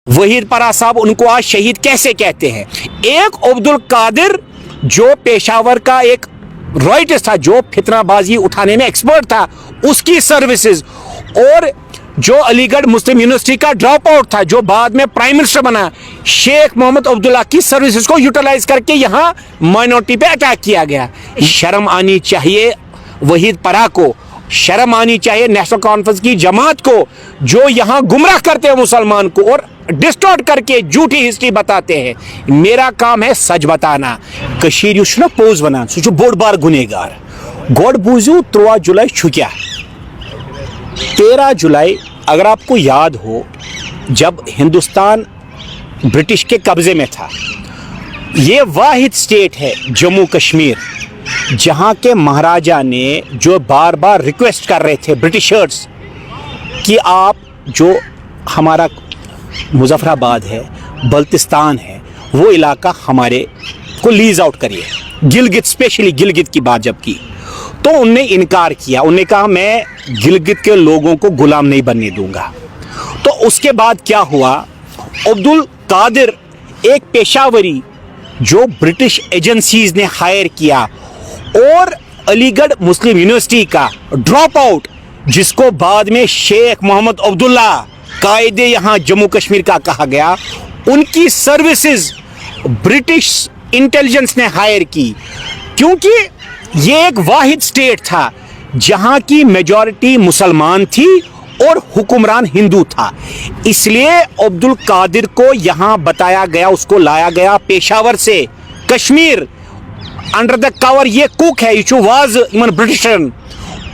वहीद परा साहब उनको आज शहीद कैसे कहते हैं। एक अब्दुल कादिर जो पेशावर का एक रॉयटिस्ट था, जो फितनाबाजी उठाने में एक्सपर्ट था, उसकी सर्विसेज, और जो अलीगढ़ मुस्लिम यूनिवर्सिटी का ड्रॉप आउट था, जो बाद में प्राइम मिनिस्टर बना, शेख मोहम्मद अब्दुल्ला की सर्विसेज को यूटिलाइज करके यहाँ माइनॉरिटी पे अटैक किया गया। शर्म आनी चाहिए वहीद परा को, शर्म आनी चाहिए नेशनल कॉन्फ्रेंस की जमात को, जो यहाँ गुमराह करते हैं मुसलमान को और डिस्टॉर्ट करके झूठी हिस्ट्री बताते हैं। मेरा काम है सच बताना। कशीर युश ना पोज बनान सो बोड़ बार गुनेगार गोड बूझू 13 जुलाई छुक्या 13 जुलाई, अगर आपको याद हो, जब हिंदुस्तान ब्रिटिश के कब्जे में था, ये वाहिद स्टेट है जम्मू कश्मीर जहाँ के महाराजा ने जो बार बार रिक्वेस्ट कर रहे थे ब्रिटिशर्स कि आप जो हमारा मुजफ्फराबाद है, बल्तिस्तान है, वो इलाका हमारे को लीज आउट करिए। गिलगित, स्पेशली गिलगित की बात जब की तो उनने इनकार किया। उन्होंने कहा मैं गिलगित के लोगों को गुलाम नहीं बनने दूंगा। तो उसके बाद क्या हुआ, अब्दुल कादिर एक पेशावरी जो ब्रिटिश एजेंसीज ने हायर किया और अलीगढ़ मुस्लिम यूनिवर्सिटी का ड्रॉप आउट, जिसको बाद में शेख मोहम्मद अब्दुल्ला कायदे यहाँ जम्मू कश्मीर का कहा गया, उनकी सर्विसेज ब्रिटिश इंटेलिजेंस ने हायर की, क्योंकि ये एक वाहिद स्टेट था जहाँ की मेजॉरिटी मुसलमान थी और हुक्मरान हिंदू था। इसलिए अब्दुल कादिर को यहाँ बताया गया, उसको लाया गया पेशावर से कश्मीर अंडर द कवर। ये कुक है, यू वाज इवन ब्रिटिशन,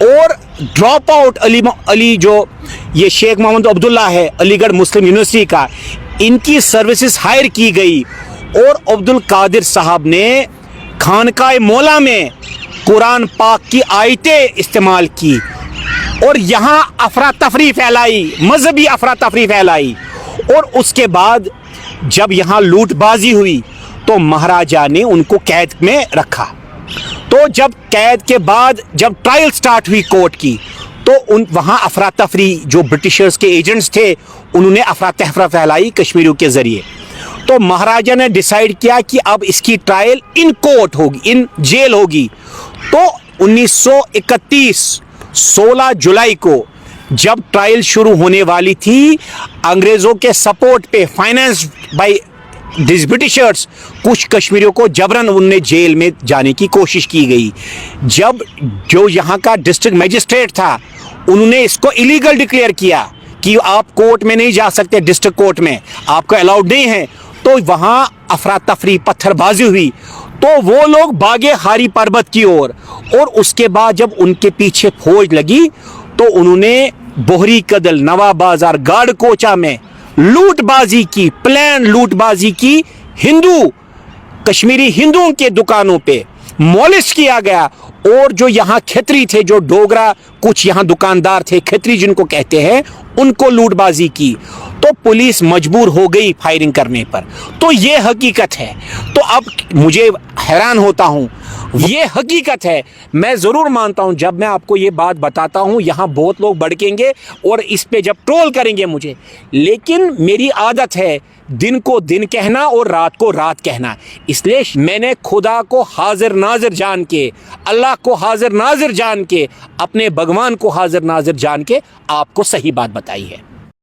और ड्रॉप आउट अली जो ये शेख मोहम्मद अब्दुल्ला है अलीगढ़ मुस्लिम यूनिवर्सिटी का, इनकी सर्विसेज हायर की गई और अब्दुल कादिर साहब ने खानकाए मौला में कुरान पाक की आयतें इस्तेमाल की और यहाँ अफरा तफरी फैलाई, मजहबी अफरा तफरी फैलाई। और उसके बाद जब यहाँ लूटबाजी हुई तो महाराजा ने उनको कैद में रखा। तो जब कैद के बाद जब ट्रायल स्टार्ट हुई कोर्ट की, तो वहाँ अफरा तफरी, जो ब्रिटिशर्स के एजेंट्स थे, उन्होंने अफरा तफरा फैलाई कश्मीरियों के ज़रिए। तो महाराजा ने डिसाइड किया कि अब इसकी ट्रायल इन कोर्ट होगी, इन जेल होगी। तो 1931 16 जुलाई को जब ट्रायल शुरू होने वाली थी, अंग्रेज़ों के सपोर्ट पे, फाइनेंस बाय दिस ब्रिटिशर्स, कुछ कश्मीरियों को जबरन उनने जेल में जाने की कोशिश की गई। जब जो यहाँ का डिस्ट्रिक्ट मजिस्ट्रेट था, उन्होंने इसको इलीगल डिक्लेयर किया कि आप कोर्ट में नहीं जा सकते, डिस्ट्रिक्ट कोर्ट में आपको अलाउड नहीं है। तो वहाँ अफरा तफरी, पत्थरबाजी हुई, तो वो लोग भागे हारी पर्वत की ओर। और उसके बाद जब उनके पीछे फौज लगी तो उन्होंने बोहरी कदल, नवाब बाजार, गाड़ कोचा में लूटबाजी की, प्लान लूटबाजी की। हिंदू, कश्मीरी हिंदुओं के दुकानों पे मॉलिश किया गया। और जो यहाँ खित्री थे, जो डोगरा कुछ यहाँ दुकानदार थे, खित्री जिनको कहते हैं, उनको लूटबाजी की। तो पुलिस मजबूर हो गई फायरिंग करने पर। तो ये हकीकत है। तो अब मुझे हैरान होता हूँ, ये हकीकत है। मैं ज़रूर मानता हूँ, जब मैं आपको ये बात बताता हूँ, यहाँ बहुत लोग भड़केंगे और इस पे जब ट्रोल करेंगे मुझे, लेकिन मेरी आदत है दिन को दिन कहना और रात को रात कहना। इसलिए मैंने खुदा को हाजिर नाजिर जान के, अल्लाह को हाजिर नाजिर जान के, अपने भगवान को हाजिर नाजिर जान के आपको सही बात बताई है।